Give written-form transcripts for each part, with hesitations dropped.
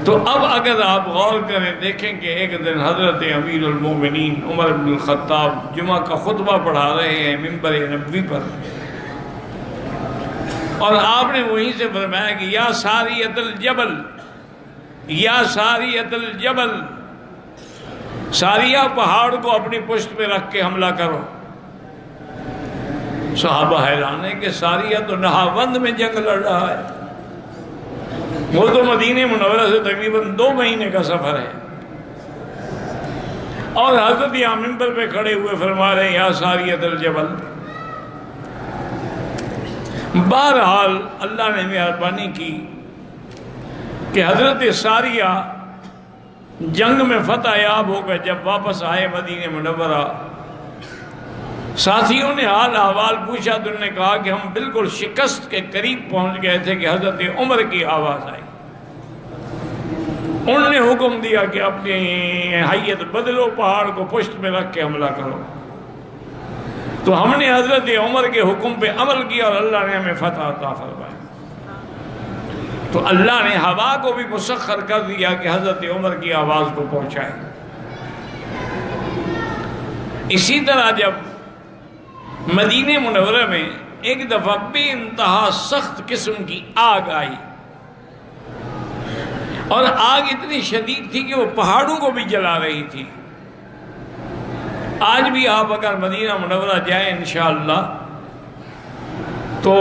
تو اب اگر آپ غور کریں دیکھیں کہ ایک دن حضرت امیر المومنین عمر بن الخطاب جمعہ کا خطبہ پڑھا رہے ہیں منبر نبوی پر، اور آپ نے وہیں سے فرمایا کہ یا ساریت الجبل، یا ساریت الجبل، ساریہ پہاڑ کو اپنی پشت پہ رکھ کے حملہ کرو۔ صحابہ حیران ہے کہ ساریہ تو نہاوند میں جنگ لڑ رہا ہے، وہ تو مدینہ منورہ سے تقریباً 2 مہینے کا سفر ہے، اور حضرت یہاں منبر پہ کھڑے ہوئے فرما رہے ہیں یا ساریت الجبل۔ بہرحال اللہ نے مہربانی کی کہ حضرت ساریہ جنگ میں فتح یاب ہو گئے۔ جب واپس آئے مدینہ منورہ، ساتھیوں نے حال احوال پوچھا تو انہوں نے کہا کہ ہم بالکل شکست کے قریب پہنچ گئے تھے کہ حضرت عمر کی آواز آئی۔ انہوں نے حکم دیا کہ اپنی حیت بدلو، پہاڑ کو پشت میں رکھ کے حملہ کرو۔ تو ہم نے حضرت عمر کے حکم پہ عمل کیا اور اللہ نے ہمیں فتح عطا فرمایا۔ تو اللہ نے ہوا کو بھی مسخر کر دیا کہ حضرت عمر کی آواز کو پہنچائے۔ اسی طرح جب مدینہ منورہ میں ایک دفعہ بے انتہا سخت قسم کی آگ آئی، اور آگ اتنی شدید تھی کہ وہ پہاڑوں کو بھی جلا رہی تھی۔ آج بھی آپ اگر مدینہ منورہ جائیں انشاءاللہ تو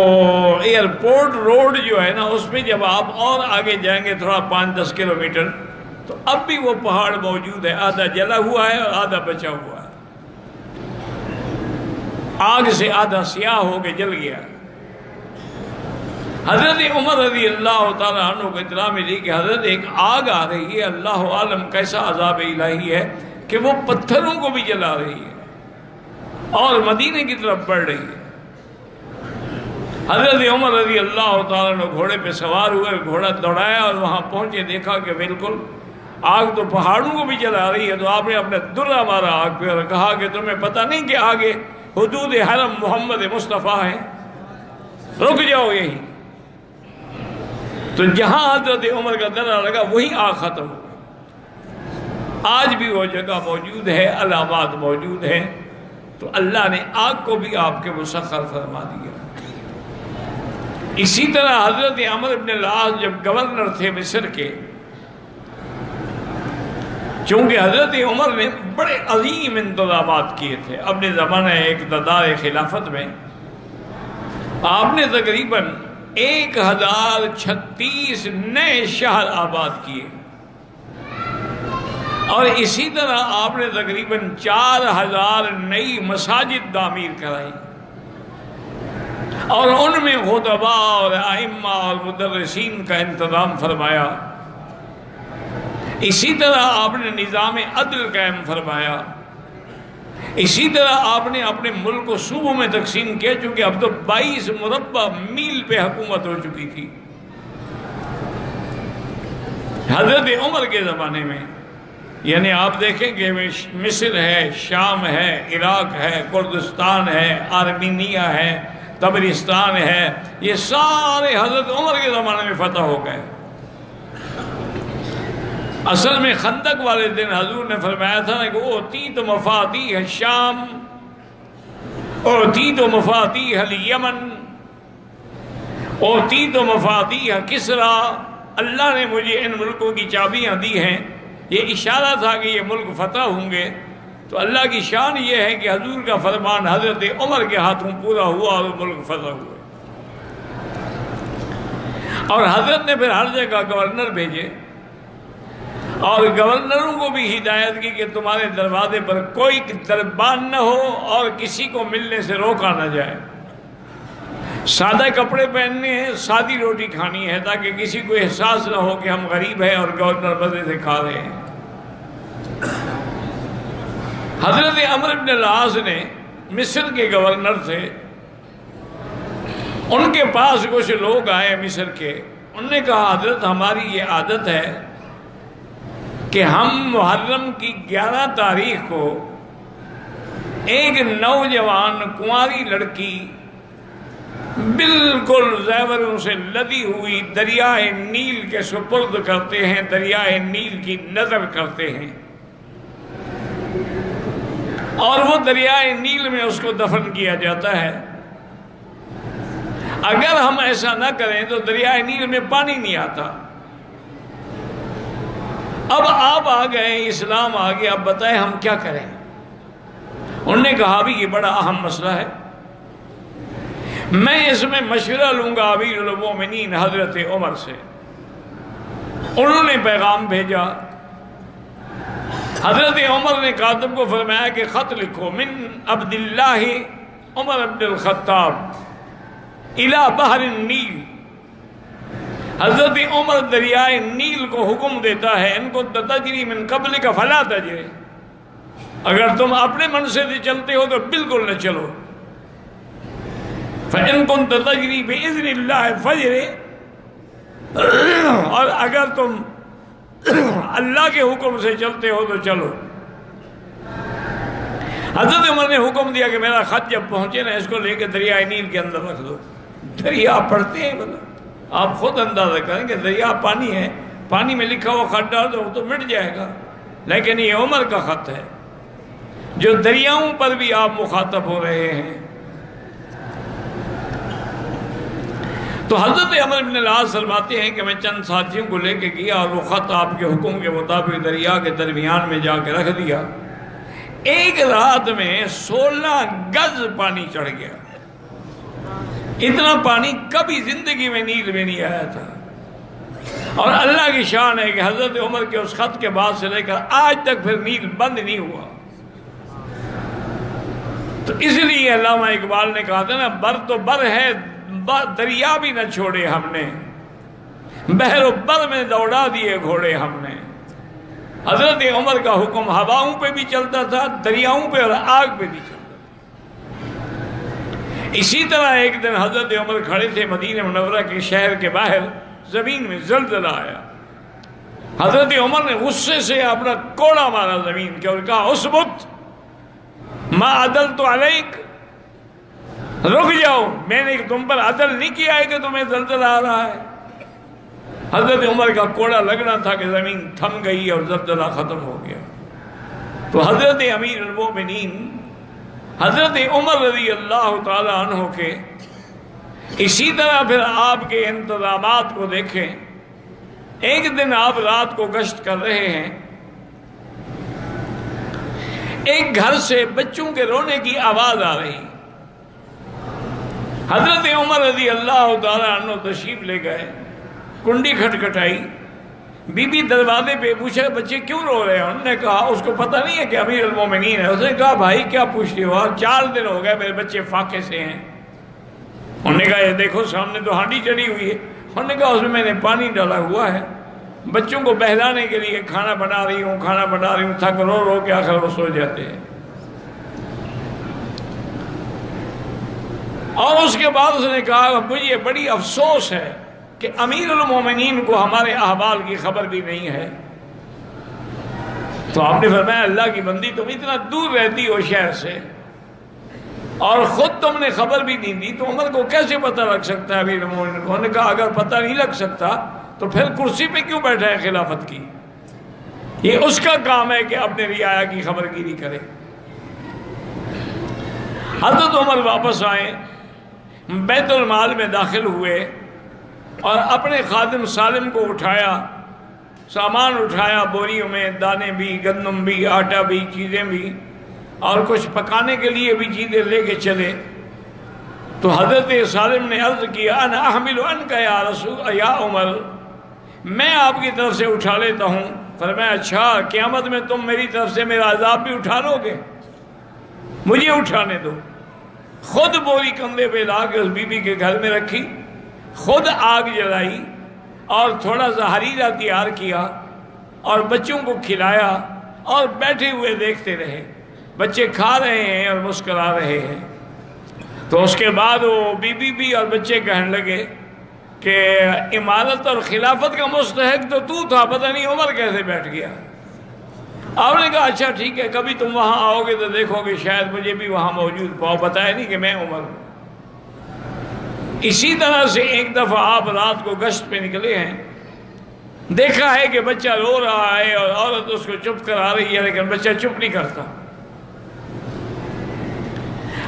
ایئرپورٹ روڈ جو ہے نا، اس پہ جب آپ اور آگے جائیں گے تھوڑا 5-10 کلومیٹر، تو اب بھی وہ پہاڑ موجود ہے، آدھا جلا ہوا ہے اور آدھا بچا ہوا ہے، آگ سے آدھا سیاہ ہو کے جل گیا۔ حضرت عمر رضی اللہ تعالیٰ عنہ کو اطلاع ملی کہ حضرت ایک آگ آ رہی ہے، اللہ عالم کیسا عذاب الہی ہے کہ وہ پتھروں کو بھی جلا رہی ہے اور مدینے کی طرف بڑھ رہی ہے۔ حضرت عمر رضی اللہ تعالیٰ عنہ گھوڑے پہ سوار ہوئے، گھوڑا دوڑایا اور وہاں پہنچے، دیکھا کہ بالکل آگ تو پہاڑوں کو بھی جلا رہی ہے۔ تو آپ نے اپنا درہ مارا آگ پہ اور کہا کہ تمہیں پتہ نہیں کہ آگے حدود حرم محمد مصطفیٰ ہیں، رک جاؤ یہی۔ تو جہاں حضرت عمر کا درہ لگا وہی آگ ختم ہو۔ آج بھی وہ جگہ موجود ہے، علامات موجود ہیں۔ تو اللہ نے آگ کو بھی آپ کے مسخر فرما دیا۔ اسی طرح حضرت عمرو بن العاص جب گورنر تھے مصر کے، چونکہ حضرت عمر نے بڑے عظیم انتظامات کیے تھے اپنے زمانہ اقتدار خلافت میں، آپ نے تقریباً 1036 نئے شہر آباد کیے، اور اسی طرح آپ نے تقریباً 4000 نئی مساجد تعمیر کرائی، اور ان میں خطباء اور ائمہ اور مدرسین کا انتظام فرمایا۔ اسی طرح آپ نے نظام عدل قائم فرمایا۔ اسی طرح آپ نے اپنے ملک کو صوبوں میں تقسیم کیا، چونکہ اب تو 22 مربع میل پہ حکومت ہو چکی تھی۔ حضرت عمر کے زمانے میں یعنی آپ دیکھیں کہ مصر ہے، شام ہے، عراق ہے، کردستان ہے، آرمینیا ہے، تبرستان ہے، یہ سارے حضرت عمر کے زمانے میں فتح ہو گئے۔ اصل میں خندق والے دن حضور نے فرمایا تھا نا کہ اوتیت مفاتیح الشام، اوتیت مفاتیح الیمن، اوتیت مفاتیح کسرا، اللہ نے مجھے ان ملکوں کی چابیاں دی ہیں۔ یہ اشارہ تھا کہ یہ ملک فتح ہوں گے۔ تو اللہ کی شان یہ ہے کہ حضور کا فرمان حضرت عمر کے ہاتھوں پورا ہوا اور ملک فتح ہوئے، اور حضرت نے پھر ہر جگہ گورنر بھیجے، اور گورنروں کو بھی ہدایت کی کہ تمہارے دروازے پر کوئی دربان نہ ہو اور کسی کو ملنے سے روکا نہ جائے، سادہ کپڑے پہننے ہیں، سادی روٹی کھانی ہے، تاکہ کسی کو احساس نہ ہو کہ ہم غریب ہیں اور گورنر مزے سے کھا رہے ہیں۔ حضرت عمرو بن العاص نے مصر کے گورنر تھے، ان کے پاس کچھ لوگ آئے مصر کے، انہوں نے کہا حضرت ہماری یہ عادت ہے کہ ہم محرم کی 11 تاریخ کو ایک نوجوان کنواری لڑکی بالکل زیوروں سے لدی ہوئی دریائے نیل کے سپرد کرتے ہیں، دریائے نیل کی نظر کرتے ہیں، اور وہ دریائے نیل میں اس کو دفن کیا جاتا ہے۔ اگر ہم ایسا نہ کریں تو دریائے نیل میں پانی نہیں آتا۔ اب آپ آ گئے، اسلام آ گیا، اب بتائیں ہم کیا کریں؟ انہوں نے کہا بھی یہ بڑا اہم مسئلہ ہے، میں اس میں مشورہ لوں گا امیر المومنین حضرت عمر سے۔ انہوں نے پیغام بھیجا، حضرت عمر نے کاتب کو فرمایا کہ خط لکھو، من عبداللہ عمر بن الخطاب الی بحر النیل۔ حضرت عمر دریائے نیل کو حکم دیتا ہے، ان کو تجری من قبلک فلا تجری، اگر تم اپنے من سے چلتے ہو تو بالکل نہ چلو، فَإِن كُنْتَ تَجْرِي بِإِذْنِ اللَّهِ فَجْرِ، اور اگر تم اللہ کے حکم سے چلتے ہو تو چلو۔ حضرت عمر نے حکم دیا کہ میرا خط جب پہنچے نا، اس کو لے کے دریائے نیل کے اندر رکھ دو۔ دریا پڑھتے ہیں بلا، آپ خود اندازہ کریں کہ دریا پانی ہے، پانی میں لکھا ہوا خط ڈال دو تو مٹ جائے گا، لیکن یہ عمر کا خط ہے جو دریاؤں پر بھی آپ مخاطب ہو رہے ہیں۔ تو حضرت عمر بن العاص فرماتے ہیں کہ میں چند ساتھیوں کو لے کے گیا اور وہ خط آپ کے حکم کے مطابق دریا کے درمیان میں جا کے رکھ دیا۔ ایک رات میں 16 گز پانی چڑھ گیا۔ اتنا پانی کبھی زندگی میں نیل میں نہیں آیا تھا، اور اللہ کی شان ہے کہ حضرت عمر کے اس خط کے بعد سے لے کر آج تک پھر نیل بند نہیں ہوا۔ تو اس لیے علامہ اقبال نے کہا تھا نا، بر تو بر ہے دریا بھی نہ چھوڑے ہم نے، بحر و بر میں دوڑا دیے گھوڑے ہم نے۔ حضرت عمر کا حکم ہواؤں پہ بھی چلتا تھا، دریاؤں پہ اور آگ پہ بھی چلتا تھا۔ اسی طرح ایک دن حضرت عمر کھڑے تھے مدینہ منورہ کے شہر کے باہر، زمین میں زلزلہ آیا۔ حضرت عمر نے غصے سے اپنا کوڑا مارا زمین کے اور کہا اسبت ما عدلت علیک، رک جاؤ، میں نے تم پر عدل نہیں کیا ہے کہ تمہیں زلزلہ آ رہا ہے۔ حضرت عمر کا کوڑا لگنا تھا کہ زمین تھم گئی اور زلزلہ ختم ہو گیا۔ تو حضرت امیر المومنین حضرت عمر رضی اللہ تعالی عنہ کے اسی طرح پھر آپ کے انتظامات کو دیکھیں۔ ایک دن آپ رات کو گشت کر رہے ہیں، ایک گھر سے بچوں کے رونے کی آواز آ رہی۔ حضرت عمر رضی اللہ تعالیٰ عنہ تشریف لے گئے، کنڈی کھٹکھٹائی، بی بی دروازے پہ پوچھا بچے کیوں رو رہے ہیں؟ انہوں نے کہا اس کو پتہ نہیں ہے کہ امیر المومنین ہے۔ اس نے کہا بھائی کیا پوچھتے ہو؟ 4 دن ہو گئے میرے بچے فاقے سے ہیں۔ انہوں نے کہا یہ دیکھو سامنے تو ہانڈی چڑھی ہوئی ہے۔ انہوں نے کہا اس میں نے پانی ڈالا ہوا ہے، بچوں کو بہلانے کے لیے کھانا بنا رہی ہوں، تھک رو رو کے آخر وہ سو جاتے ہیں۔ اور اس کے بعد اس نے کہا مجھے بڑی افسوس ہے کہ امیر المومنین کو ہمارے احوال کی خبر بھی نہیں ہے۔ تو آپ نے فرمایا اللہ کی بندی تم اتنا دور رہتی ہو شہر سے اور خود تم نے خبر بھی نہیں دی، تو عمر کو کیسے پتہ لگ سکتا ہے امیر المومنین کو؟ انہوں نے کہا اگر پتہ نہیں لگ سکتا تو پھر کرسی پہ کیوں بیٹھا ہے خلافت کی؟ یہ اس کا کام ہے کہ اپنے رعایا کی خبر گیری کرے۔ حضرت عمر واپس آئے، بیت المال میں داخل ہوئے اور اپنے خادم سالم کو اٹھایا، سامان اٹھایا، بوریوں میں دانے بھی، گندم بھی، آٹا بھی، چیزیں بھی، اور کچھ پکانے کے لیے بھی چیزیں لے کے چلے۔ تو حضرت سالم نے عرض کیا انا احمل عنک یا رسول یا عمر، میں آپ کی طرف سے اٹھا لیتا ہوں۔ فرمایا اچھا، قیامت میں تم میری طرف سے میرا عذاب بھی اٹھا لو گے؟ مجھے اٹھانے دو۔ خود بوری کندھے پہ لا کے اس بی بی کے گھر میں رکھی، خود آگ جلائی اور تھوڑا سا حریرہ تیار کیا اور بچوں کو کھلایا اور بیٹھے ہوئے دیکھتے رہے۔ بچے کھا رہے ہیں اور مسکرا رہے ہیں۔ تو اس کے بعد وہ بی بی اور بچے کہنے لگے کہ امارت اور خلافت کا مستحق تو تھا، پتہ نہیں عمر کیسے بیٹھ گیا۔ آپ نے کہا اچھا ٹھیک ہے، کبھی تم وہاں آؤ گے تو دیکھو گے شاید مجھے بھی وہاں موجود پاؤ، بتایا نہیں کہ میں عمر ہوں۔ اسی طرح سے ایک دفعہ آپ رات کو گشت پہ نکلے ہیں، دیکھا ہے کہ بچہ رو رہا ہے اور عورت اس کو چپ کرا رہی ہے، لیکن بچہ چپ نہیں کرتا۔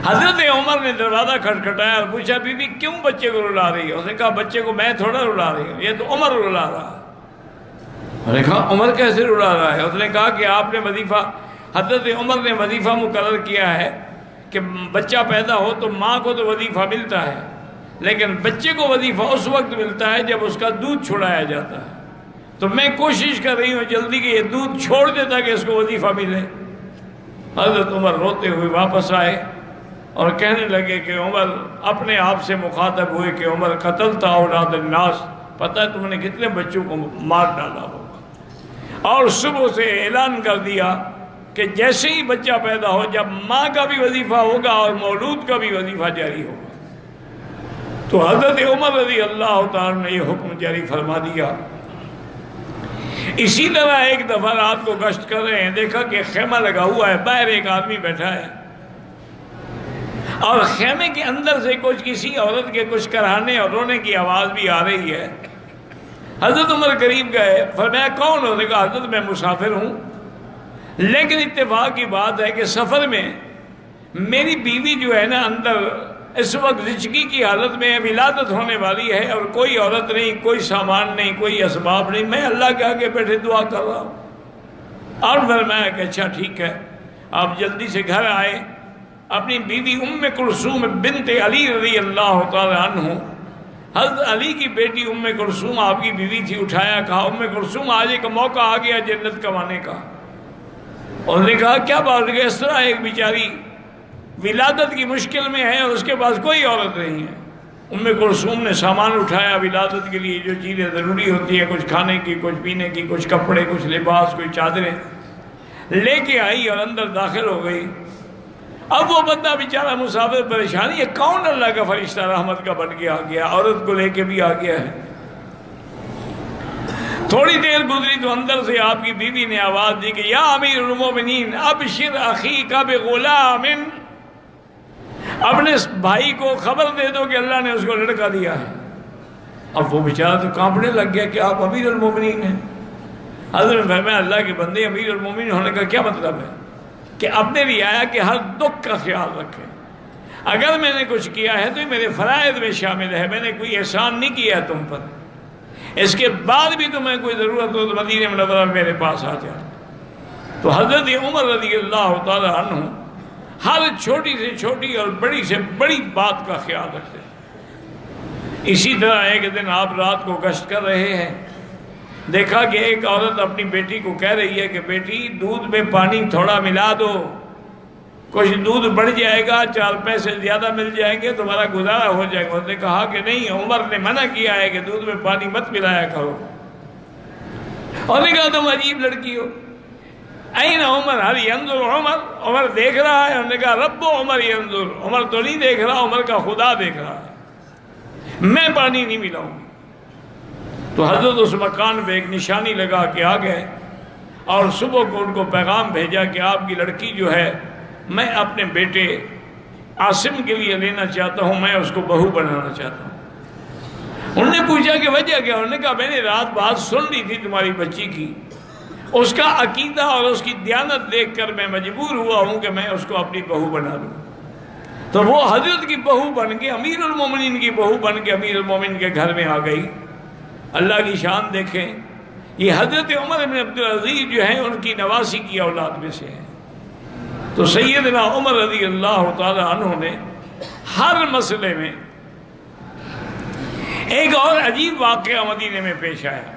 حضرت عمر نے دروازہ کھٹکھٹایا اور پوچھا بی بی کیوں بچے کو رلا رہی ہے؟ اس نے کہا بچے کو میں تھوڑا رلا رہی ہوں، یہ تو عمر رلا رہا ہے۔ اس نے کہا عمر کیسے رلا رہا ہے؟ اس نے کہا کہ آپ نے وظیفہ، حضرت عمر نے وظیفہ مقرر کیا ہے کہ بچہ پیدا ہو تو ماں کو تو وظیفہ ملتا ہے، لیکن بچے کو وظیفہ اس وقت ملتا ہے جب اس کا دودھ چھڑایا جاتا ہے، تو میں کوشش کر رہی ہوں جلدی کہ یہ دودھ چھوڑ دے تاکہ اس کو وظیفہ ملے۔ حضرت عمر روتے ہوئے واپس آئے اور کہنے لگے کہ عمر، اپنے آپ سے مخاطب ہوئے کہ عمر قتلت اولاد الناس، پتہ ہے تم نے کتنے بچوں کو مار ڈالا ہوگا، اور صبح سے اعلان کر دیا کہ جیسے ہی بچہ پیدا ہو جب ماں کا بھی وظیفہ ہوگا اور مولود کا بھی وظیفہ جاری ہوگا۔ تو حضرت عمر رضی اللہ تعالیٰ نے یہ حکم جاری فرما دیا۔ اسی طرح ایک دفعہ رات کو گشت کر رہے ہیں، دیکھا کہ خیمہ لگا ہوا ہے، باہر ایک آدمی بیٹھا ہے اور خیمے کے اندر سے کسی عورت کے کچھ کرانے اور رونے کی آواز بھی آ رہی ہے۔ حضرت عمر قریب گئے، فرمایا کون ہو؟ نے کہا حضرت میں مسافر ہوں، لیکن اتفاق کی بات ہے کہ سفر میں میری بیوی جو ہے نا اندر اس وقت زچگی کی حالت میں ولادت ہونے والی ہے، اور کوئی عورت نہیں، کوئی سامان نہیں، کوئی اسباب نہیں، میں اللہ کے آگے بیٹھے دعا کر رہا ہوں۔ اور فرمایا کہ اچھا ٹھیک ہے، آپ جلدی سے گھر آئے، اپنی بیوی ام کلثوم بنت علی رضی اللہ تعالی عنہ، حضرت علی کی بیٹی ام کلثوم آپ کی بیوی تھی، اٹھایا، کہا ام کلثوم آج ایک موقع آ گیا جنت کمانے کا۔ اور نے کہا کیا بات ہے؟ اس طرح ایک بیچاری ولادت کی مشکل میں ہے اور اس کے پاس کوئی عورت نہیں ہے۔ ام کلثوم نے سامان اٹھایا ولادت کے لیے، جو چیزیں ضروری ہوتی ہیں، کچھ کھانے کی، کچھ پینے کی، کچھ کپڑے، کچھ لباس، کوئی چادریں لے کے آئی اور اندر داخل ہو گئی۔ اب وہ بندہ بیچارہ مسافر پریشانی، یہ کون اللہ کا فرشتہ رحمت کا بن کے آ گیا، عورت کو لے کے بھی آ گیا ہے۔ تھوڑی دیر گزری تو اندر سے آپ کی بیوی نے آواز دی کہ یا امیر المومنین ابشر اخیک بغلام، اپنے بھائی کو خبر دے دو کہ اللہ نے اس کو لڑکا دیا ہے۔ اب وہ بیچارہ تو کانپنے لگ گیا کہ آپ امیر المومنین ہیں۔ حضرت نے فرمایا اللہ کے بندے، امیر المومنین ہونے کا کیا مطلب ہے؟ کہ اپنے رعایا کے ہر دکھ کا خیال رکھیں، اگر میں نے کچھ کیا ہے تو یہ میرے فرائض میں شامل ہے، میں نے کوئی احسان نہیں کیا ہے تم پر، اس کے بعد بھی تمہیں کوئی ضرورت ہو تو مدینہ منورہ میں میرے پاس آ جائے۔ تو حضرت عمر رضی اللہ تعالی عنہ ہر چھوٹی سے چھوٹی اور بڑی سے بڑی بات کا خیال رکھتے ہیں۔ اسی طرح ایک دن آپ رات کو گشت کر رہے ہیں، دیکھا کہ ایک عورت اپنی بیٹی کو کہہ رہی ہے کہ بیٹی دودھ میں پانی تھوڑا ملا دو، کچھ دودھ بڑھ جائے گا، 4 پیسے زیادہ مل جائیں گے، تمہارا گزارا ہو جائے گا۔ اس نے کہا کہ نہیں، عمر نے منع کیا ہے کہ دودھ میں پانی مت ملایا کرو۔ اور نے کہا تم عجیب لڑکی ہو، این عمر هل ينظر عمر، عمر دیکھ رہا ہے؟ انہوں نے کہا رب عمر ينظر، عمر تو نہیں دیکھ رہا، عمر کا خدا دیکھ رہا ہے، میں پانی نہیں ملاؤں گی۔ تو حضرت اس مکان پہ ایک نشانی لگا کے آ گئے اور صبح کو ان کو پیغام بھیجا کہ آپ کی لڑکی جو ہے میں اپنے بیٹے عاصم کے لیے لینا چاہتا ہوں، میں اس کو بہو بنانا چاہتا ہوں۔ انہوں نے پوچھا کہ وجہ کیا؟ انہوں نے کہا میں نے رات بات سن لی تھی تمہاری بچی کی، اس کا عقیدہ اور اس کی دیانت دیکھ کر میں مجبور ہوا ہوں کہ میں اس کو اپنی بہو بنا لوں۔ تو وہ حضرت کی بہو بن کے، امیر المومنین کی بہو بن کے امیر المومنین کے گھر میں آ گئی۔ اللہ کی شان دیکھیں، یہ حضرت عمر بن عبدالعزیز جو ہیں ان کی نواسی کی اولاد میں سے ہیں۔ تو سیدنا عمر رضی اللہ تعالی عنہ نے ہر مسئلے میں ایک اور عجیب واقعہ مدینے میں پیش آیا۔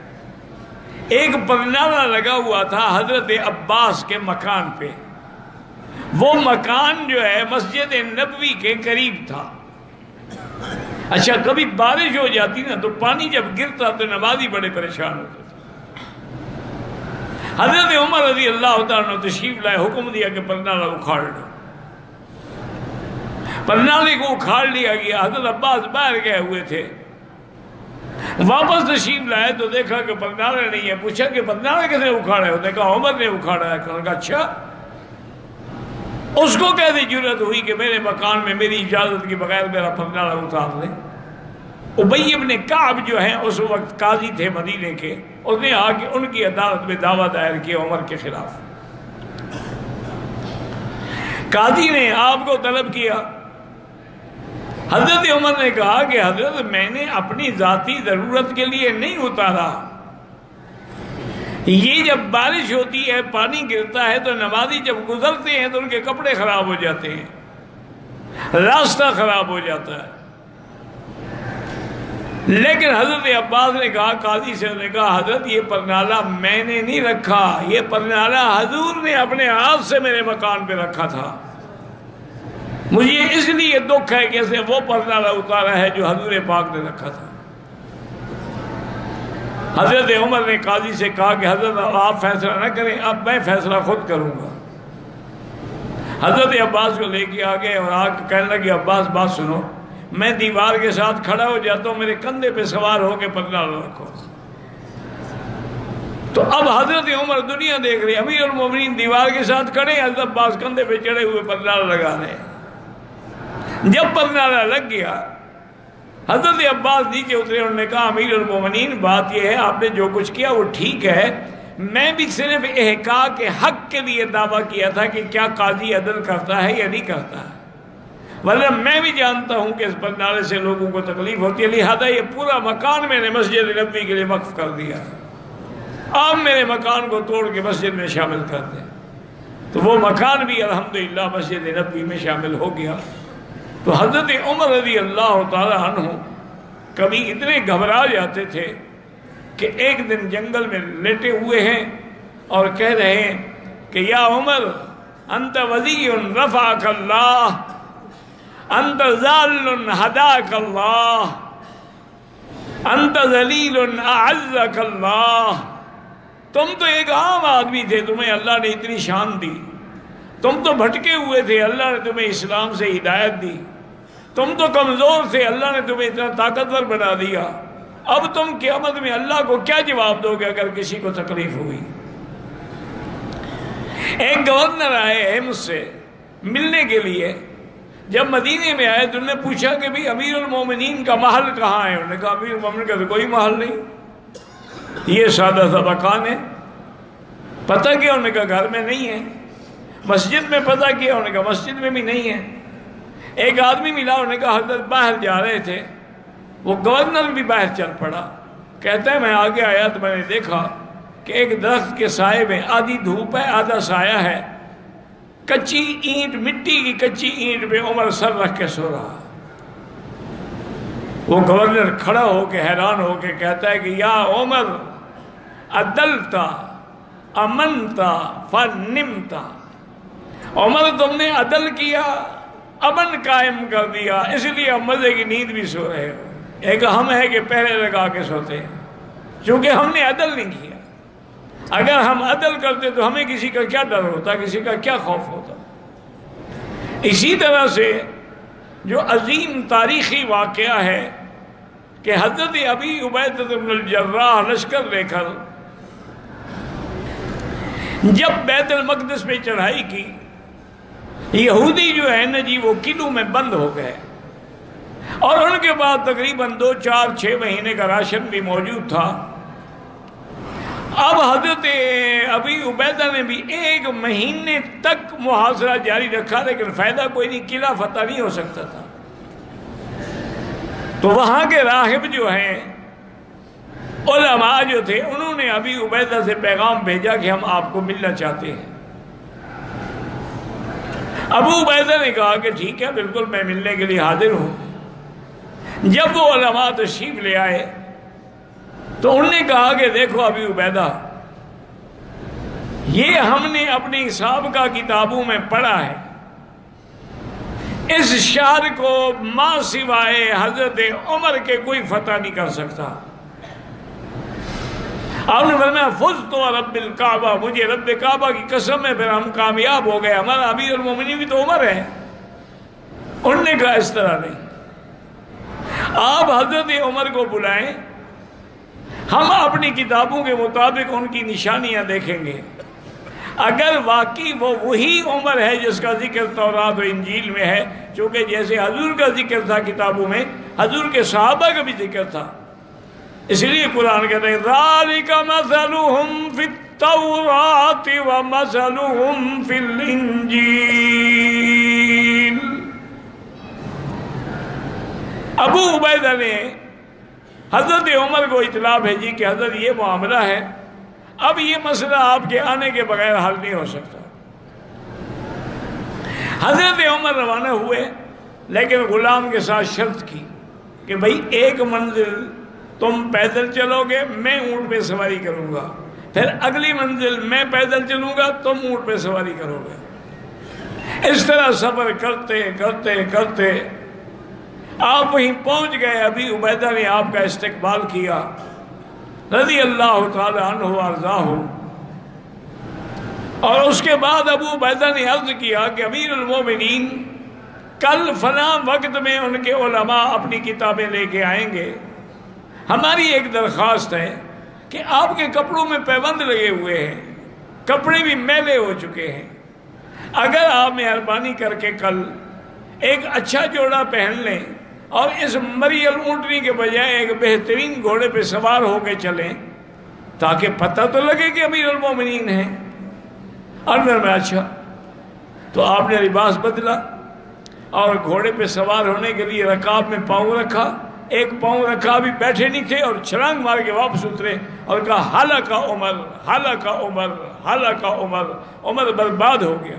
ایک پرنالہ لگا ہوا تھا حضرت عباس کے مکان پہ، وہ مکان جو ہے مسجد نبوی کے قریب تھا۔ اچھا کبھی بارش ہو جاتی نا تو پانی جب گرتا تو نمازی بڑے پریشان ہوتے تھے۔ حضرت عمر رضی اللہ تعالیٰ نے تشریف لائے، حکم دیا کہ پرنالہ اکھاڑ دو۔ پرنالے کو اکھاڑ لیا گیا۔ حضرت عباس باہر گئے ہوئے تھے، واپس تشریف لائے تو دیکھا کہ پرنالہ نہیں ہے۔ پوچھا کہ پرنالہ کس نے اکھاڑا ہے؟ انہوں نے کہا عمر نے اکھاڑا ہے۔ کہا اچھا، اس کو کیسے جرأت ہوئی کہ میرے مکان میں میری اجازت کے بغیر میرا پرنالہ اتار لے؟ ابی بن کعب جو ہیں اس وقت قاضی تھے مدینے کے، اس نے آ کے ان کی عدالت میں دعویٰ دائر کیا عمر کے خلاف۔ قاضی نے آپ کو طلب کیا، حضرت عمر نے کہا کہ حضرت میں نے اپنی ذاتی ضرورت کے لیے نہیں اتارا، یہ جب بارش ہوتی ہے پانی گرتا ہے تو نمازی جب گزرتے ہیں تو ان کے کپڑے خراب ہو جاتے ہیں، راستہ خراب ہو جاتا ہے۔ لیکن حضرت عباس نے کہا، قاضی سے نے کہا حضرت یہ پرنالہ میں نے نہیں رکھا، یہ پرنالہ حضور نے اپنے ہاتھ سے میرے مکان پہ رکھا تھا، مجھے اس لیے دکھ ہے کہ اسے وہ پرنالہ اتارا ہے جو حضور پاک نے رکھا تھا۔ حضرت عمر نے قاضی سے کہا کہ حضرت آپ فیصلہ نہ کریں، اب میں فیصلہ خود کروں گا۔ حضرت عباس کو لے کے آگے اور آ کے کہنے لگے عباس بات سنو، میں دیوار کے ساتھ کھڑا ہو جاتا ہوں، میرے کندھے پہ سوار ہو کے پرنالہ رکھو۔ تو اب حضرت عمر دنیا دیکھ رہے، امیر المومنین دیوار کے ساتھ کھڑے، حضرت عباس کندھے پہ چڑھے ہوئے پرنالہ لگا رہے ہیں۔ جب پرنالہ لگ گیا حضرت عباس نیچے اترے، انہوں نے کہا امیر المومنین بات یہ ہے آپ نے جو کچھ کیا وہ ٹھیک ہے، میں بھی صرف احقاق کے حق کے لیے دعویٰ کیا تھا کہ کیا قاضی عدل کرتا ہے یا نہیں کرتا ہے، ورنہ میں بھی جانتا ہوں کہ اس پرنالے سے لوگوں کو تکلیف ہوتی ہے، لہذا یہ پورا مکان میں نے مسجد نبوی کے لیے وقف کر دیا، آپ میرے مکان کو توڑ کے مسجد میں شامل کر دیں۔ تو وہ مکان بھی الحمدللہ مسجد نبوی میں شامل ہو گیا۔ تو حضرت عمر رضی اللہ تعالی عنہ کبھی اتنے گھبرا جاتے تھے کہ ایک دن جنگل میں لیٹے ہوئے ہیں اور کہہ رہے ہیں کہ یا عمر انت وزی رفعک اللہ، انت ذال ہداک اللہ، انت ذلیل اعزک اللہ۔ تم تو ایک عام آدمی تھے، تمہیں اللہ نے اتنی شان دی، تم تو بھٹکے ہوئے تھے، اللہ نے تمہیں اسلام سے ہدایت دی، تم تو کمزور تھے، اللہ نے تمہیں اتنا طاقتور بنا دیا، اب تم قیامت میں اللہ کو کیا جواب دو گے اگر کسی کو تکلیف ہوئی؟ ایک گورنر آئے ہمس سے ملنے کے لیے، جب مدینے میں آئے تو انہوں نے پوچھا کہ بھی امیر المومنین کا محل کہاں ہے؟ انہوں نے کہا امیر المومنین کا تو کوئی محل نہیں، یہ سادہ سا مکان ہے۔ پتہ کیا؟ انہوں نے کہا گھر میں نہیں ہے۔ مسجد میں پتہ کیا؟ انہوں نے کہا مسجد میں بھی نہیں ہے۔ ایک آدمی ملا، انہوں نے کہا حضرت باہر جا رہے تھے، وہ گورنر بھی باہر چل پڑا، کہتا ہے میں آگے آیا تو میں نے دیکھا کہ ایک درخت کے سائے میں آدھی دھوپ ہے آدھا سایہ ہے، کچی اینٹ، مٹی کی کچی اینٹ پہ عمر سر رکھ کے سو رہا۔ وہ گورنر کھڑا ہو کے حیران ہو کے کہتا ہے کہ یا عمر عدلتا امنتا فنمتا، عمر تم نے عدل کیا، امن قائم کر دیا، اس لیے ہم مزے کی نیند بھی سو رہے ہو۔ ایک ہم ہے کہ پہرے لگا کے سوتے ہیں، چونکہ ہم نے عدل نہیں کیا۔ اگر ہم عدل کرتے تو ہمیں کسی کا کیا ڈر ہوتا، کسی کا کیا خوف ہوتا۔ اسی طرح سے جو عظیم تاریخی واقعہ ہے کہ حضرت ابی عبیدہ بن الجراح لشکر لے کر جب بیت المقدس پہ چڑھائی کی، یہودی جو ہے نا جی وہ قلعوں میں بند ہو گئے، اور ان کے بعد تقریباً 2 4 6 مہینے کا راشن بھی موجود تھا۔ اب حضرت ابی عبیدہ نے بھی 1 مہینے تک محاصرہ جاری رکھا، لیکن فائدہ کوئی نہیں، قلعہ فتح نہیں ہو سکتا تھا۔ تو وہاں کے راہب جو ہیں، علماء جو تھے، انہوں نے ابی عبیدہ سے پیغام بھیجا کہ ہم آپ کو ملنا چاہتے ہیں۔ ابو عبیدہ نے کہا کہ ٹھیک ہے، بالکل میں ملنے کے لیے حاضر ہوں۔ جب وہ علماء تشریف لے آئے تو انہوں نے کہا کہ دیکھو ابی عبیدہ، یہ ہم نے اپنی سابقہ کتابوں میں پڑھا ہے، اس شہر کو ماں سوائے حضرت عمر کے کوئی فتح نہیں کر سکتا۔ آپ نے فرمایا فزت رب الکعبہ، مجھے رب کعبہ کی قسم ہے، پھر ہم کامیاب ہو گئے، ہمارا امیر المومنین بھی تو عمر ہے۔ انہوں نے کہا اس طرح نہیں، آپ حضرت عمر کو بلائیں، ہم اپنی کتابوں کے مطابق ان کی نشانیاں دیکھیں گے، اگر واقعی وہ وہی عمر ہے جس کا ذکر تورات و انجیل میں ہے، چونکہ جیسے حضور کا ذکر تھا کتابوں میں، حضور کے صحابہ کا بھی ذکر تھا. اس لیے قرآن کہتے ہیں ذَلِكَ مَثَلُهُمْ فِي التَّوْرَاةِ وَمَثَلُهُمْ فِي الْإِنْجِيلِ. ابو عبیدہ نے حضرت عمر کو اطلاع بھیجی کہ حضرت یہ معاملہ ہے، اب یہ مسئلہ آپ کے آنے کے بغیر حل نہیں ہو سکتا. حضرت عمر روانہ ہوئے، لیکن غلام کے ساتھ شرط کی کہ بھئی ایک منزل تم پیدل چلو گے، میں اونٹ پہ سواری کروں گا، پھر اگلی منزل میں پیدل چلوں گا، تم اونٹ پہ سواری کرو گے. اس طرح سفر کرتے کرتے کرتے آپ وہیں پہنچ گئے. ابی عبیدہ نے آپ کا استقبال کیا رضی اللہ تعالی عنہ وارضاہ. اور اس کے بعد ابو عبیدہ نے عرض کیا کہ امیر المومنین کل فلاں وقت میں ان کے علماء اپنی کتابیں لے کے آئیں گے. ہماری ایک درخواست ہے کہ آپ کے کپڑوں میں پیبند لگے ہوئے ہیں، کپڑے بھی میلے ہو چکے ہیں، اگر آپ مہربانی کر کے کل ایک اچھا جوڑا پہن لیں اور اس مریل اونٹنی کے بجائے ایک بہترین گھوڑے پہ سوار ہو کے چلیں تاکہ پتہ تو لگے کہ امیر المومنین ہیں. اندر میں اچھا. تو آپ نے لباس بدلا اور گھوڑے پہ سوار ہونے کے لیے رکاب میں پاؤں رکھا. ایک پاؤں رکھا بھی بیٹھے نہیں تھے اور چھلانگ مار کے واپس اترے اور کہا ہلاک عمر، ہلاک عمر، ہلاک عمر، عمر برباد ہو گیا.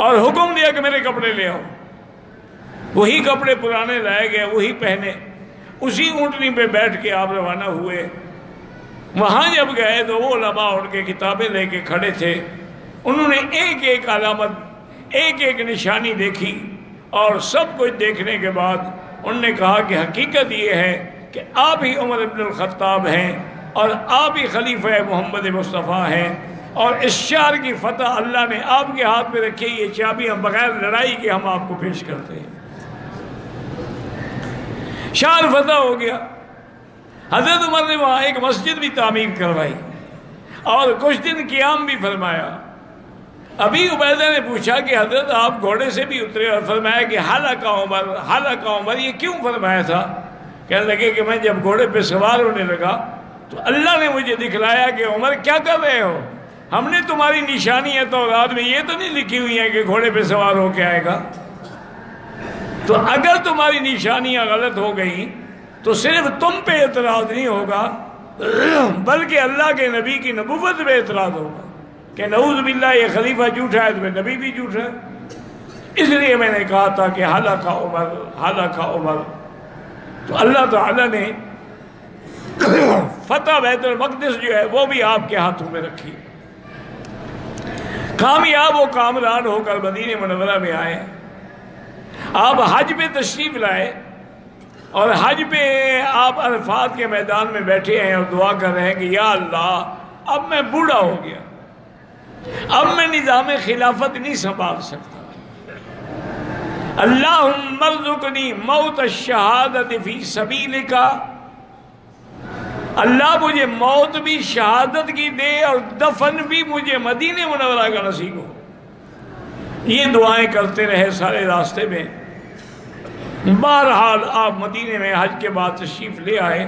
اور حکم دیا کہ میرے کپڑے لے آؤ. وہی کپڑے پرانے لائے گئے، وہی پہنے، اسی اونٹنی پہ بیٹھ کے آپ روانہ ہوئے. وہاں جب گئے تو وہ علماء ان کے کتابیں لے کے کھڑے تھے. انہوں نے ایک ایک علامت، ایک ایک نشانی دیکھی اور سب کچھ دیکھنے کے بعد انہوں نے کہا کہ حقیقت یہ ہے کہ آپ ہی عمر بن الخطاب ہیں اور آپ ہی خلیفہ محمد مصطفیٰ ہیں، اور اس شہر کی فتح اللہ نے آپ کے ہاتھ میں رکھی. یہ چابیاں بغیر لڑائی کے ہم آپ کو پیش کرتے ہیں. شہر فتح ہو گیا. حضرت عمر نے وہاں ایک مسجد بھی تعمیر کروائی اور کچھ دن قیام بھی فرمایا. ابی عبیدہ نے پوچھا کہ حضرت آپ گھوڑے سے بھی اترے اور فرمایا کہ ہلاک عمر، ہلاک عمر، یہ کیوں فرمایا تھا؟ کہنے لگے کہ میں جب گھوڑے پہ سوار ہونے لگا تو اللہ نے مجھے دکھلایا کہ عمر کیا کر رہے ہو، ہم نے تمہاری نشانیاں تورات میں یہ تو نہیں لکھی ہوئی ہیں کہ گھوڑے پہ سوار ہو کے آئے گا. تو اگر تمہاری نشانیاں غلط ہو گئیں تو صرف تم پہ اعتراض نہیں ہوگا بلکہ اللہ کے نبی کی نبوت پہ اعتراض ہوگا کہ نعوذ باللہ یہ خلیفہ جھوٹا ہے تو نبی بھی جھوٹا ہے. اس لیے میں نے کہا تھا کہ ہلاک عمر، ہلاک عمر. تو اللہ تعالیٰ نے فتح بیت المقدس جو ہے وہ بھی آپ کے ہاتھوں میں رکھی. کامیاب و کامران ہو کر مدینہ منورہ میں آئے. آپ حج پہ تشریف لائے اور حج پہ آپ عرفات کے میدان میں بیٹھے ہیں اور دعا کر رہے ہیں کہ یا اللہ اب میں بوڑھا ہو گیا، اب میں نظام خلافت نہیں سنبھال سکتا. اللہم ارزقنی موت الشہادت فی سبیلک. اللہ مجھے موت بھی شہادت کی دے اور دفن بھی مجھے مدینہ منورہ کا نصیب ہو. یہ دعائیں کرتے رہے سارے راستے میں. بہرحال آپ مدینے میں حج کے بعد تشریف لے آئے.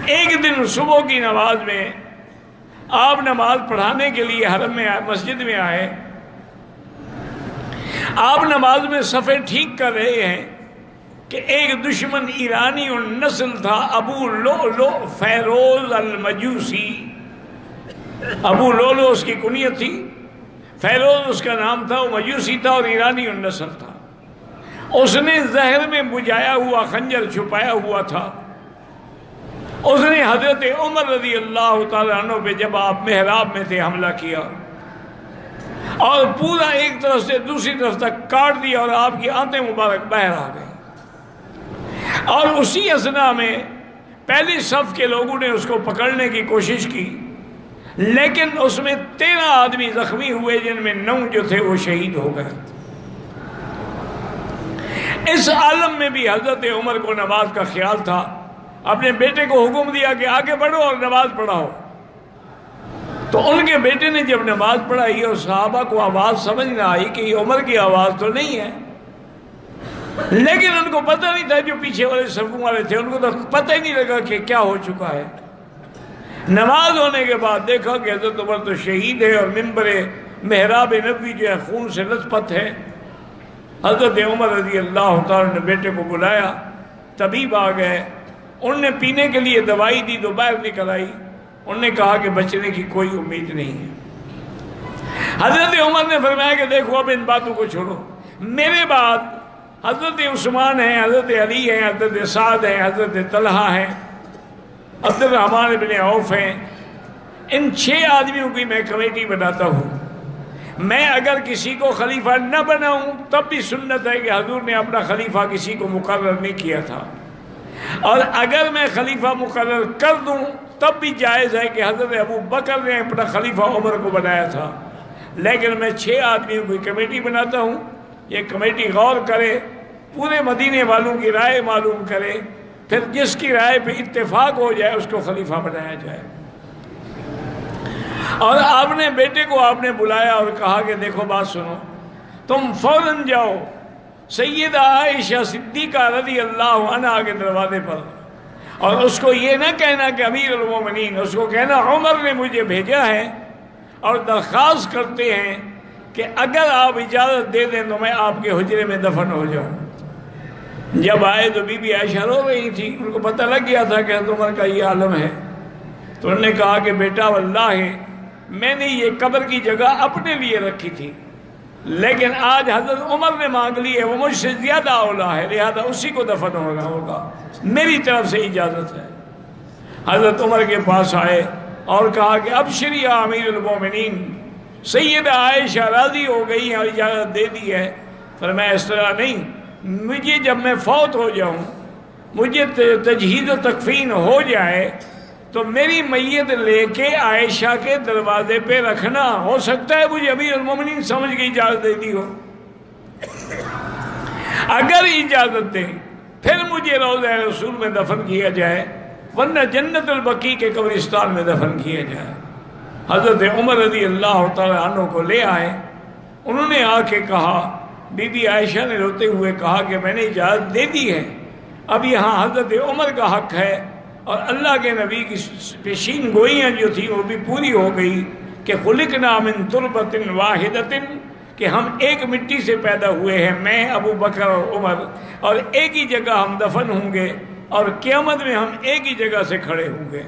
ایک دن صبح کی نماز میں آپ نماز پڑھانے کے لیے حرم میں مسجد میں آئے. آپ نماز میں صفیں ٹھیک کر رہے ہیں کہ ایک دشمن ایرانی النسل تھا، ابو لؤلؤ فیروز المجوسی. ابو لؤلؤ اس کی کنیت تھی، فیروز اس کا نام تھا، وہ مجوسی تھا اور ایرانی النسل تھا. اس نے زہر میں بجھایا ہوا خنجر چھپایا ہوا تھا. اس نے حضرت عمر رضی اللہ تعالیٰ عنہ پہ جب آپ محراب میں تھے حملہ کیا اور پورا ایک طرف سے دوسری طرف تک کاٹ دیا اور آپ کی آنتیں مبارک باہر آ گئی. اور اسی اثنا میں پہلی صف کے لوگوں نے اس کو پکڑنے کی کوشش کی، لیکن اس میں 13 آدمی زخمی ہوئے جن میں 9 جو تھے وہ شہید ہو گئے. اس عالم میں بھی حضرت عمر کو نماز کا خیال تھا. اپنے بیٹے کو حکم دیا کہ آگے بڑھو اور نماز پڑھاؤ. تو ان کے بیٹے نے جب نماز پڑھائی اور صحابہ کو آواز سمجھ نہ آئی کہ یہ عمر کی آواز تو نہیں ہے، لیکن ان کو پتہ نہیں تھا، جو پیچھے والے صفوں والے تھے ان کو تو پتہ ہی نہیں لگا کہ کیا ہو چکا ہے۔ نماز ہونے کے بعد دیکھا کہ حضرت عمر تو شہید ہے اور منبر محراب نبوی جو ہے خون سے لت پت ہے۔ حضرت عمر رضی اللہ تعالیٰ نے بیٹے کو بلایا، طبیب آ گئے، انہوں نے پینے کے لیے دوائی دی تو باہر نکل آئی، انہوں نے کہا کہ بچنے کی کوئی امید نہیں ہے۔ حضرت عمر نے فرمایا کہ دیکھو اب ان باتوں کو چھوڑو، میرے بعد حضرت عثمان ہیں، حضرت علی ہیں، حضرت سعد ہیں، حضرت طلحہ ہیں، عبد الرحمن بن عوف ہیں، ان 6 آدمیوں کی میں کمیٹی بناتا ہوں۔ میں اگر کسی کو خلیفہ نہ بناؤں تب بھی سنت ہے کہ حضور نے اپنا خلیفہ کسی کو مقرر نہیں کیا تھا، اور اگر میں خلیفہ مقرر کر دوں تب بھی جائز ہے کہ حضرت ابو بکر نے اپنا خلیفہ عمر کو بنایا تھا، لیکن میں 6 آدمیوں کی کمیٹی بناتا ہوں۔ یہ کمیٹی غور کرے، پورے مدینے والوں کی رائے معلوم کرے، پھر جس کی رائے پہ اتفاق ہو جائے اس کو خلیفہ بنایا جائے۔ اور آپ نے بیٹے کو آپ نے بلایا اور کہا کہ دیکھو بات سنو، تم فوراً جاؤ سیدہ عائشہ صدیقہ رضی اللہ عنہا کے دروازے پر، اور اس کو یہ نہ کہنا کہ امیر المومنین، اس کو کہنا عمر نے مجھے بھیجا ہے اور درخواست کرتے ہیں کہ اگر آپ اجازت دے دیں تو میں آپ کے حجرے میں دفن ہو جاؤں۔ جب آئے تو بی بی عائشہ رو رہی تھی، ان کو پتہ لگ گیا تھا کہ حضرت عمر کا یہ عالم ہے، تو انہوں نے کہا کہ بیٹا واللہ میں نے یہ قبر کی جگہ اپنے لیے رکھی تھی، لیکن آج حضرت عمر نے مانگ لی ہے، وہ مجھ سے زیادہ اولا ہے، لہذا اسی کو دفن ہوگا، میری طرف سے اجازت ہے۔ حضرت عمر کے پاس آئے اور کہا کہ ابشری یا امیر المومنین، سیدہ عائشہ راضی ہو گئی ہیں اور اجازت دے دی ہے۔ فرمایا اس طرح نہیں، مجھے جب میں فوت ہو جاؤں، مجھے تجہیز و تکفین ہو جائے تو میری میت لے کے عائشہ کے دروازے پہ رکھنا، ہو سکتا ہے مجھے امیر المومنین سمجھ کے اجازت دے دی ہو، اگر اجازت دیں پھر مجھے روضہ رسول میں دفن کیا جائے، ورنہ جنت البقیع کے قبرستان میں دفن کیا جائے۔ حضرت عمر رضی اللہ تعالیٰ عنہ کو لے آئے، انہوں نے آ کے کہا، بی بی عائشہ نے روتے ہوئے کہا کہ میں نے اجازت دے دی ہے، اب یہاں حضرت عمر کا حق ہے، اور اللہ کے نبی کی پیشین گوئیاں جو تھی وہ بھی پوری ہو گئی کہ خلقنا من تربۃ واحدۃ، کہ ہم ایک مٹی سے پیدا ہوئے ہیں، میں ابو بکر اور عمر، اور ایک ہی جگہ ہم دفن ہوں گے، اور قیامت میں ہم ایک ہی جگہ سے کھڑے ہوں گے۔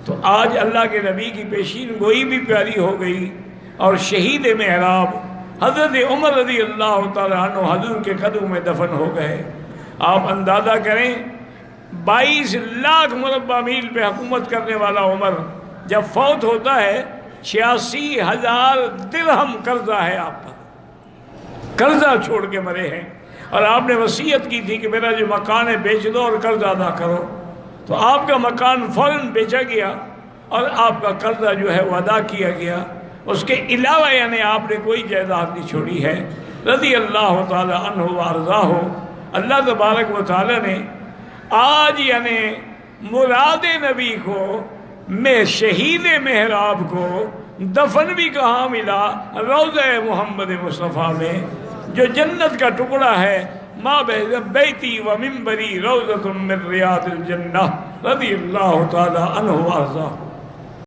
تو آج اللہ کے نبی کی پیشین گوئی بھی پیاری ہو گئی، اور شہید محراب حضرت عمر رضی اللہ تعالیٰ عنہ حضور کے قدموں میں دفن ہو گئے۔ آپ اندازہ کریں 22 لاکھ مربع میل پہ حکومت کرنے والا عمر جب فوت ہوتا ہے 86,000 درہم قرضہ ہے آپ پر، قرضہ چھوڑ کے مرے ہیں، اور آپ نے وصیت کی تھی کہ میرا جو مکان ہے بیچ دو اور قرض ادا کرو، تو آپ کا مکان فوراً بیچا گیا اور آپ کا قرضہ جو ہے وہ ادا کیا گیا۔ اس کے علاوہ یعنی آپ نے کوئی جائیداد نہیں چھوڑی ہے، رضی اللہ تعالی عنہ وارضاہ۔ اللہ تبارک و تعالی نے آج یعنی مراد نبی کو میں شہید محراب کو دفن بھی کہاں ملا؟ روضہ محمد مصطفیٰ میں، جو جنت کا ٹکڑا ہے، ما بین بیتی و منبری روضۃ من ریاض الجنہ، رضی اللہ تعالی عنہ وارضاہ۔